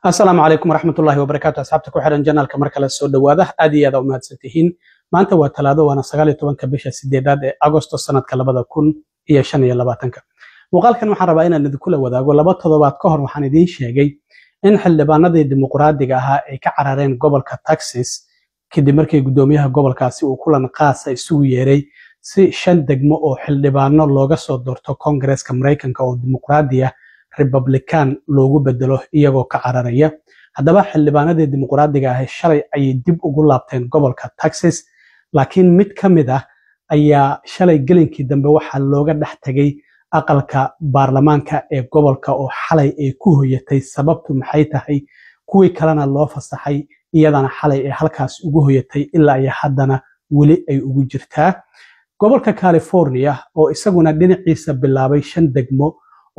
السلام عليكم ورحمة الله وبركاته. أصحابتك وحرن جنال كمركز السود واضح أدي هذا وما تستهين ما أنت وثلاثة وأنا سجالي طبعا كبيشة سديدات أغسطس سنة كلابدا كون هي شن يلا باتنك وقال كان محاربين أن ذكول وذا ولا بطلبات كهر وحندين شيء إن حل بانادي الديمقراطية ها كعرارين قبل كتاكسيس كدي مركي قدوميها قبل كاسي وكل نقاس يسوي si shan degmo oo xildhibaano looga soo doorto Congress-ka Mareykanka oo dimuqraadiya Republican loogu bedelo iyagoo ka cararaya haddaba xildhibaanadii dimuqraadiga ah shalay ay dib ugu laabteen gobolka Texas laakiin mid kamid ah ayaa shalay gelinkii dambe waxa looga dhax tagay aqalka baarlamaanka ee gobolka oo xalay ay ku hoyatay sababtu maxay tahay kuwii kalena loo fasaxay iyadana xalay ay halkaas ugu hoyatay ilaa ay haddana weli ay ugu jirtaa gobolka California oo isaguna dhinaciisa bilaabay 5 degmo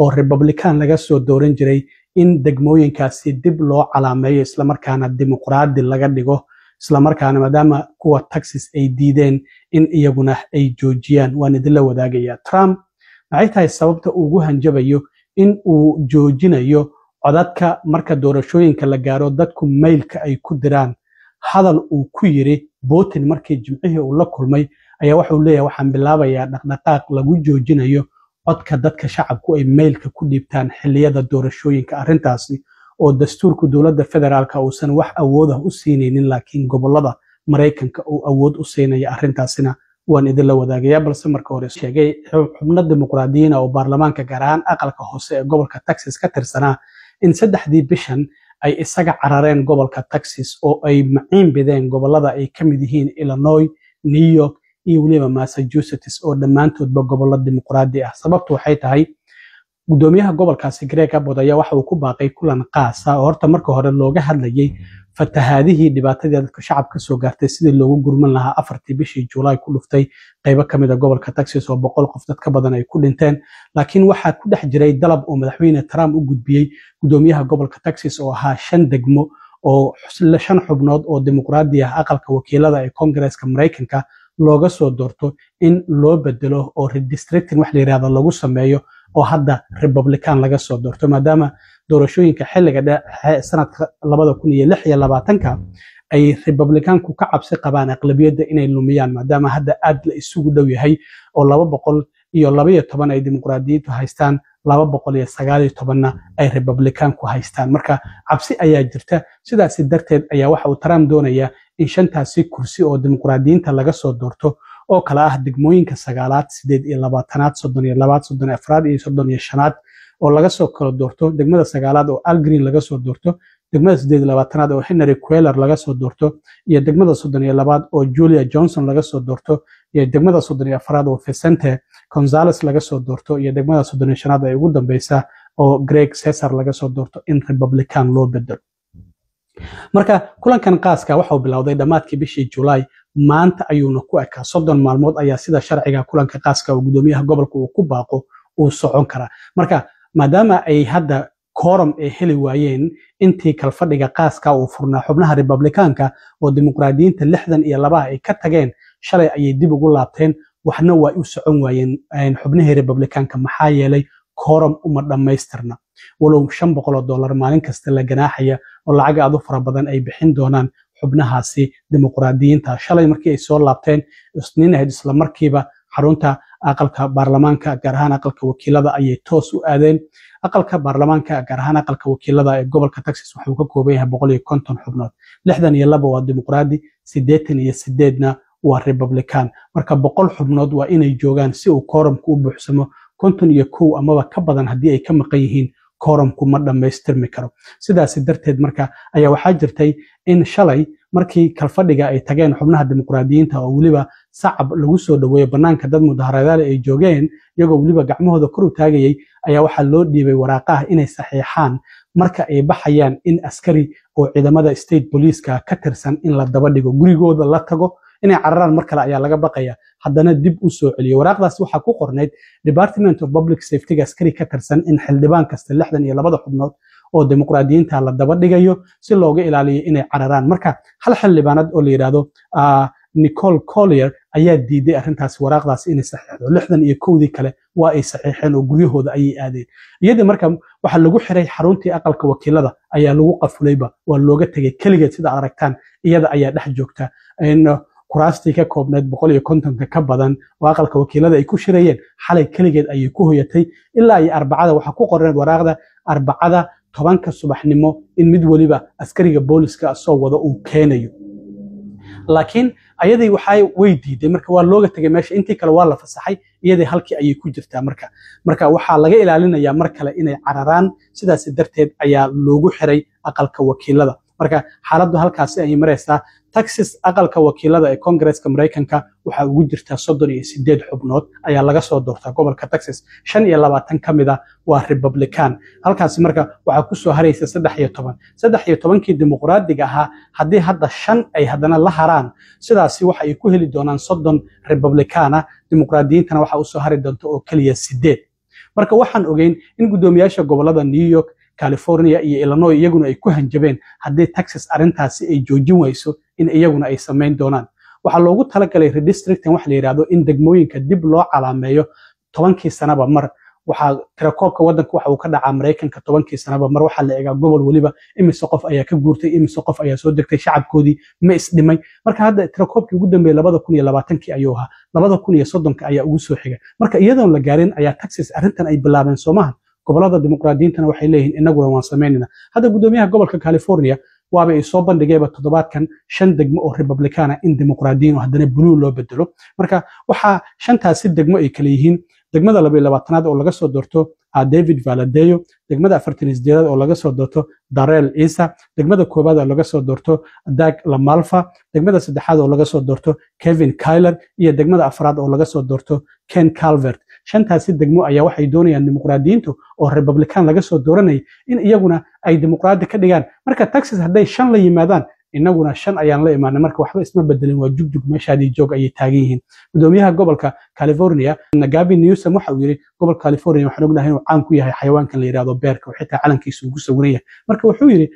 oo Republican laga soo dooran jiray in degmooyinkaasi dib loo calaameeyo isla markaana dimuqraadi laga dhigo isla markaana maadaama kuwa Texas ay diideen in iyaguna ay joojiyaan waan idin la wadaagaya Trump waxay tahay sababta ugu hanjabayo in uu joojinayo codadka marka doorashooyinka la gaaro dadku mailka ay ku diraan hadal uu ku yiri Putin markii jimcihii uu la kulmay ayaa wuxuu leeyahay waxaan bilaabayaa dhaqdhaqaaq lagu joojinayo codka dadka shacabku ay mailka ku dhiibtaan xilliyada doorashooyinka arintaasi oo dastuurka dawladda federaalka uusan wax awood ah u siinaynin laakiin gobolada Mareykanka uu awood u siinaya arintaasina waan idin la wadaagayaa balse marka hore sheegay xubno dimuqraadiyiin oo baarlamaanka gaar ahaan aqalka hoose ee gobolka Texas ka tirsanaa in saddexdii bishan ay isaga carareen gobolka Texas oo ay maciin bideen gobolada ay ka mid yihiin Illinois, New York iyo waliba Massachusetts oo dhamaantoodba gobolada dimuqraadi ah sababtu waxay tahay gudoomiyaha gobolkaasi Greg Abbott ayaa waxa uu ku baaqay kulan qaas ah oo horta marka hore looga hadlayay fatahaadihii dhibaatada dadka shacabka soo gaartay sidii loogu gurman lahaa 4tii bishii July ku dhuftay qaybo kamid ah gobolka Texas oo 100 qof dad ka badan ay ku dhinteen laakiin waxa ku dhex jiray dalab oo madaxweyne Trump u gudbiyay gudoomiyaha gobolka Texas oo ahaa 5 degmo oo 5 xubnood oo dimuqraadi ah aqalka wakiilada ee Congress-ka Mareykanka looga soo doorto in loo bedelo oo redistricting wax la yiraahdo lagu sameeyo oo hadda Republican laga soo doorto maadaama doorashooyinka xilliga sanadka 2026 ay Republicanku ka cabsi qabaan aqlabiyadda inay lumiyaan maadaama hadda aad la isugu dhow yahay oo 212 ay dimuqraadiyiintu haystaan 219 ay Republicanku haystaan marka cabsi ayaa jirta sidaas darteed ayaa waxa uu Trump doonayaa in shantaasi kursi oo dimuqraadiyiinta laga soo doorto oo kala ah degmooyinka 9aad 28aad 32aad 34aad iyo 35aad oo laga soo kala doorto degmada 9aad oo Al Green laga soo doorto degmada 28aad oo Henry Cuellar laga soo doorto iyo degmada 32aad oo Julia Johnson laga soo doorto iyo degmada 34aad oo Vicente Gonzalez laga soo doorto iyo degmada 35aad ay ugu dambaysa oo Greg Cesar laga soo doorto in Republican loo bedelo marka kulankan qaaska waxa uu bilowday dhamaadkii bishii July maanta ayuuna ku ekaa 30 maalmood ayaa sida sharciga kulanka qaaska oo gudoomiyaha gobolka uu ku baaqo uu socon kara marka maadaama ay hadda quorum ay heli waayeen intii kalfadhiga qaaska uu furnaa xubnaha Republicanka oo dimuqraadiyiinta 62 ay ka tageen shalay ayay dib ugu laabteen waxna way u socon waayeen xubnaha Republicanka maxaa yeelay quorum uma dhameystirna walow $500 maalin kasta la ganaaxaya oo lacag aad u fara badan ay bixin doonaan xubnahaasi dimuqraadiyiinta shalay markii ay soo laabteen isniinaheed isla markiiba xarunta aqalka baarlamaanka gaar ahaan aqalka wakiilada ayay toos u aadeen aqalka baarlamaanka gaar ahaan aqalka wakiilada ee gobolka Texas wuxuu ka kooban yahay 150 xubnood 62 waa dimuqraadi 88na waa Republican marka 100 xubnood waa inay joogaan si uu quorumku u buuxsamo 51 amaba ka badan hadii ay ka maqan yihiin quorumku ma dhameystirmi karo sidaas darteed marka ayaa waxa jirtay in shalay markii kalfadhiga ay tageen xubnaha dimuqraadiyiinta oo waliba sacab lagu soo dhaweeyay banaanka dad mudaharaadaal ay joogeen iyagoo waliba gacmahooda kor u taagayay ayaa waxa loo dhiibay waraaqaha inay saxiixaan marka ay baxayaan in askari oo ciidamada state police-ka ka tirsan in la daba dhigo gurigooda la tago inay cararaan mar kale ayaa laga baqaya haddana dib u soo celiyo waraaqdaas waxa ku qorneyd Department of Public Safety askari ka tirsan in xildhibaan kasta 62 xubnood oo dimuqraadiyiinta la daba dhigayo si looga ilaaliyo inay cararaan marka hal xildhibaanad oo la yiraahdo Nicole Collier ayaa diiday arintaas waraaqdaas inay saxiixdo 61dii kale waa ay saxiixeen oo guryahooda ayay aadeen iyadii marka waxa lagu xiray xaruntii aqalka wakiilada ayaa lagu qafulayba waa looga tegay keligeed sida aragtaan iyada ayaa dhex joogta kuraastii ka koobneed 150 ka badan oo aqalka wakiilada ay ku shirayeen xalay keligeed ayay ku hoyatay ilaa ay arbacada waxa ku qorneed waraaqda arbacada 10 subaxnimo in mid waliba askariga booliska soo wada uu keenayo laakiin ayadii waxay weydiiday marka waa looga tagay meesha intii kale waa la fasaxay iyadii halkii ayay ku jirtaa marka waxaa laga ilaalinayaa mar kale inay cararaan sidaas darteed ayaa loogu xiray aqalka wakiilada marka xaaladdu halkaasi ay maraysaa Texas aqalka wakiilada ee Congress-ka Mareykanka waxa ugu jirta 38 xubnood ayaa laga soo doortaa gobolka Texas 25 kamida waa Republican halkaasi marka waxa ku soo haraysa 13kii dimuqraadiga ahaa hadii hadda 5 ay hadana la haraan sidaasi waxa ay ku heli doonaan 30 Republicana dimuqraadiyiintana waxa u soo hari doonto oo kaliya 8 marka waxaan ogeyn in gudoomiyaasha gobolada New York California iyo Illinois iyaguna ay ku hanjabeen hadii Texas arintaasi ay joojin wayso in iyaguna ay sameyn doonaan waxa loogu talagalay redistricting wax la yiraahdo in degmooyinka dib loo calaameeyo 10kii sanaba mar waxa tirakoobka wadanka waxa uu ka dhacaa Mareykanka 10kii sanaba mar waxa la eega gobol waliba imise qof ayaa ka guurtay imise qof ayaa soo degtay shacabkoodii ma isdhimay marka hadda tirakoobkii ugu dambeeyay 2020 ayuu ahaa 2030 ayaa ugu soo xigay marka iyadoon la gaarin ayaa Texas arintan ay bilaabeen Soomaaliya gobolada dimuqraadiyiintana waxay leeyihiin inaguna waan sameynayna hadda gudoomiyaha gobolka California waaba ay soo bandhigayba toddobaadkan 5 degmo oo Republicana in dimuqraadiyiin hadana blue loo bedelo marka waxa 5taasi degmo ay kala yihiin degmada 22aad oo laga soo doorto David Valadeo degmada 48aad oo laga soo doorto Darrell Issa degmada 1aad oo laga soo doorto Doug Lamalfa degmada 3aad oo laga soo doorto Kevin Kyler iyo degmada 4aad oo laga soo doorto Ken Calvert 5taasi degmo ayaa waxay doonayaan dimuqraadiyiintu oo Republican laga soo dooranay in iyaguna ay dimuqraadi ka dhigaan marka Texas haday 5 la yimaadaan inaguna 5 ayaan la imaanay marka waxba isma bedelin waa jugjug meeshaadii joog ay taagan yihiin gudoomiyaha gobolka California Gavin Newsom waxa uu yiri gobolka California waxaan ognahay inuu caan ku yahay xayawaankan la yiraahdo bearka oo xitaa calankiisu ugu sawiran yahay marka wuxuu yiri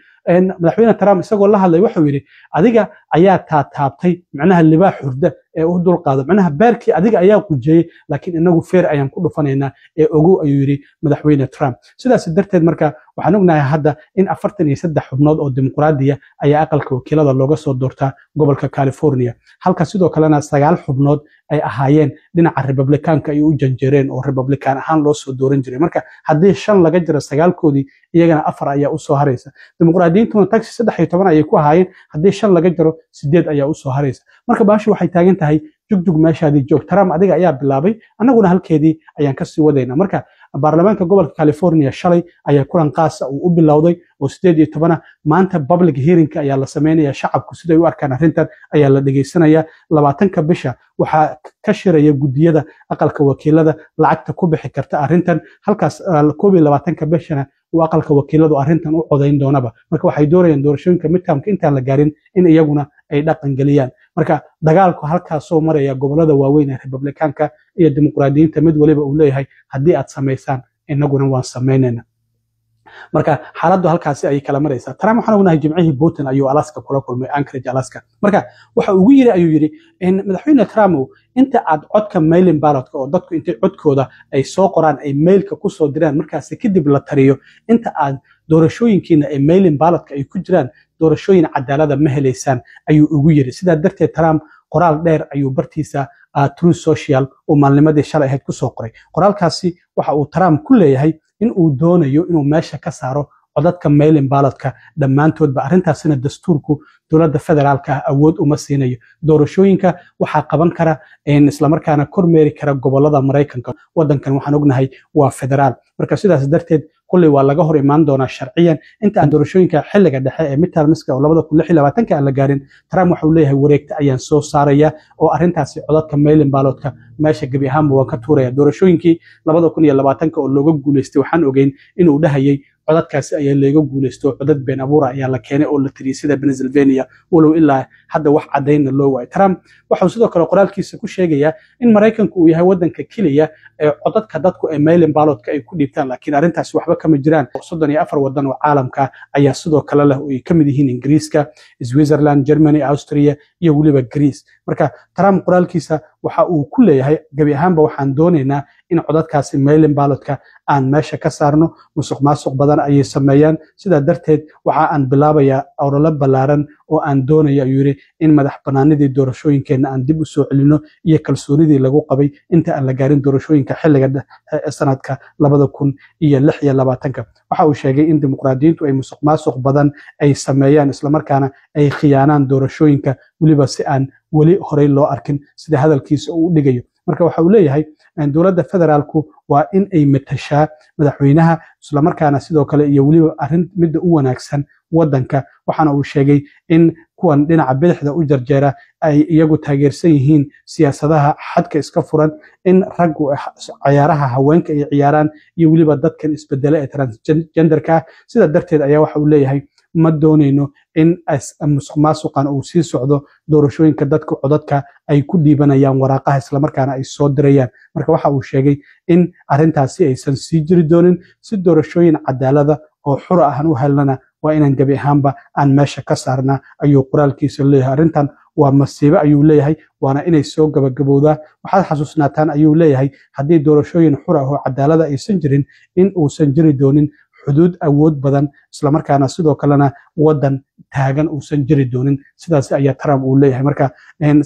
madaxweyne Trump isagoo la hadlay wuxuu yiri adiga ayaa taabtay macnaha libaax hurda ee u dul qaado macnaha bearkii adiga ayaa qujiyay laakiin inagu feer ayaan ku dhufanaynaa ee ogu ayuu yiri madaxweyne Trump sidaas darteed marka waxaan ognahay hadda in 43 xubnood oo dimuqraadiya ayaa aqalka wakiilada looga soo doortaa gobolka California halka sidoo kalena 9 xubnood ay ahaayeen dhinaca Republicanka ay u janjeereen oo Republican ahaan loo soo dooran jiray marka hadii 5 laga jiro 9koodii iyagana 4 ayaa u soo haraysa dimuqraadiyiintuna Texas 13 ayay ku ahaayeen hadii 5 laga jiro 8 ayaa u soo haraysa marka baashi waxay taagan tahay jugjug meeshaadii joog Trump adiga ayaa bilaabay anaguna halkeedii ayaan ka sii wadaynaa marka baarlamaanka gobolka California shalay ayaa kulan qaas ah u bilowday oo 18 maanta public hearing ayaa la sameeyaa shacabku siday u arkaan arintan ayaa la dhageysanayaa 20ka bisha waxa ka shiraya gudiyada aqalka wakiilada lacagta ku bixi karta arintan halkaas 22ka bishana oo aqalka wakiiladu arintan u codeyn doonaba marka waxay doorayaan doorashooyinka midtermka intaan la gaarin in iyaguna ay dhaqan galiyaan marka dagaalku halkaas soo maraya gobolada waaweyn ee Republicanka iyo dimuqraadiyiinta mid waliba uu leeyahay hadii aad sameysaan inaguna waan sameynayna marka xaaladdu halkaasi ay kala maraysaa Trump waxaan ognahay jimcihii Putin ayuu Alaska kula kulmay Anchorage Alaska marka waxa uu yiri ayuu yiri in madaxweyne Trump inta aad codka mailin ballotka oo dadku inta codkooda ay soo qoraan ay mailka ku soo diraan markaas kadib la tariyo inta aad doorashooyinkiina ay mailin ballotka ay ku jiraan doorashooyin cadaalad ma heleysaan ayuu ugu yiri sida darteed Trump qoraal dheer ayuu bartiisa Truth Social oo maalnimadii shalay ahayd ku soo qoray qoraalkaasi waxa uu Trump ku leeyahay in uu doonayo inuu meesha ka saaro codadka mailin ballotka dhamaantoodba arintaasina dastuurku dowladda federaalka awood uma siinayo doorashooyinka waxa qaban kara isla markaana kormeeri kara gobolada Mareykanka wadankan waxaan ognahay waa federaal marka sidaas darteed kulli waa laga hor imaan doona sharciyan inta aan doorashooyinka xilliga dhexe ee midtermska oo 2026 aan la gaarin Trump wuxuu leeyahay wareegta ayaan soo saaraya oo arintaasi codadka mailin ballotka meesha gabi ahaanba waan ka tuuraya doorashooyinkii 2020 oo looga guuleystay waxaan ogeyn inuu dhahayay codadkaasi ayaa leega guuleysto codad been abuur ayaa la keenay oo la tiriyay sida Pennsylvania walow ilaa hadda wax cadeyn loo waayay Trump waxa uu sidoo kale qoraalkiisa ku sheegaya in Mareykanku uu yahay wadanka kaliya ee codadka dadku ay mailin ballotka ay ku dhiibtaan laakiin arintaasi waxba kama jiraan 34 wadan oo caalamka ayaa sidoo kale leh oo ay kamid yihiin Ingiriiska, Switzerland, Germany, Austria iyo waliba Greece marka Trump qoraalkiisa waxa uu ku leeyahay gabi ahaanba waxaan doonaynaa in codadkaasi mailin ballotka aan meesha ka saarno musuqmaasuq badan ayay sameeyaan sidaa darteed waxa aan bilaabayaa olole ballaaran oo aan doonaya ayuu yidhi in madax bannaanidii doorashooyinkeenna aan dib u soo celino iyo kalsoonidii lagu qabay inta aan la gaarin doorashooyinka xilliga sanadka 2026 waxa uu sheegay in dimuqraadiyiintu ay musuqmaasuq badan ay sameeyaan islamarkaana ay khiyaanaan doorashooyinka weliba si aan weli horey loo arkin sida hadalkiisa uu dhigayo marka waxa uu leeyahay dowladda federaalku waa in ay matashaa madaxweynaha islamarkaana sidoo kale iyo weliba arrin midda u wanaagsan wadanka waxaana uu sheegay in kuwan dhinaca bidixda u jarjeera ay iyagu taageersan yihiin siyaasadaha xadka iska furan in raggu ciyaaraha haweenka ay ciyaaraan iyo weliba dadkan isbedela ee transgenderka sida darteed ayaa waxa uu leeyahay ma doonayno in musuqmaasuqan uu sii socdo doorashooyinka dadka codadka ay ku dhiibanayaan waraaqaha islamarkaana ay soo dirayaan marka waxa uu sheegay in arrintaasi aysan sii jiri doonin si doorashooyin cadaalada oo xura ahan u helnana waa inaan gabi ahaanba aan meesha ka saarnaa ayuu qoraalkiisa leeyahay arrintan waa masiibo ayuu leeyahay waana inay soo gabagabowdaa waxaad xasuusnaataan ayuu leeyahay haddii doorashooyin xur ah oo cadaalada aysan jirin in uusan jiri doonin xuduud awood badan islamarkaana sidoo kalena wadan taagan uusan jiri doonin sidaas ayaa Trump uu leeyahay marka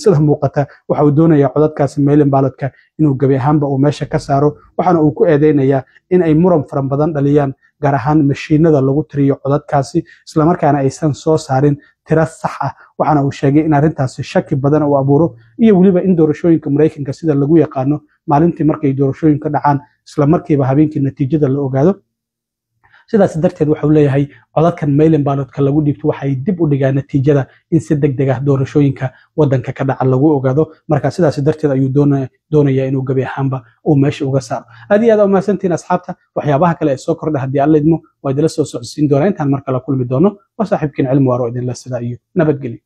sida muuqata waxa uu doonayaa codadkaasi mailin ballotka inuu gabi ahaanba uu meesha ka saaro waxaana uu ku eedeynayaa in ay muran faran badan dhaliyaan gaar ahaan mashiinada lagu tiriyo codadkaasi islamarkaana aysan soo saarin tiro sax ah waxaana uu sheegay in arrintaasi shaki badan uu abuuro iyo weliba in doorashooyinka Mareykanka sida lagu yaqaano maalintii markay doorashooyinka dhacaan isla markiiba habeenkii natiijada la ogaado sidaas darteed waxa uu leeyahay codadkan mailin ballotka lagu dhiibto waxay dib u dhigaan natiijada in si degdeg ah doorashooyinka wadanka ka dhaca lagu ogaado marka sidaas darteed ayuu doonayaa inuu gabi ahaanba uu meesha uga saaro aad iyo aad u mahadsantiin asxaabta waxyaabaha kale ee soo kordha haddii alla idmo waa idila soo socodsiin doonaa intaan mar kale kulmi doono waa saaxiibkiin cilmi waaro idinla sidaa iyo nabadgelyo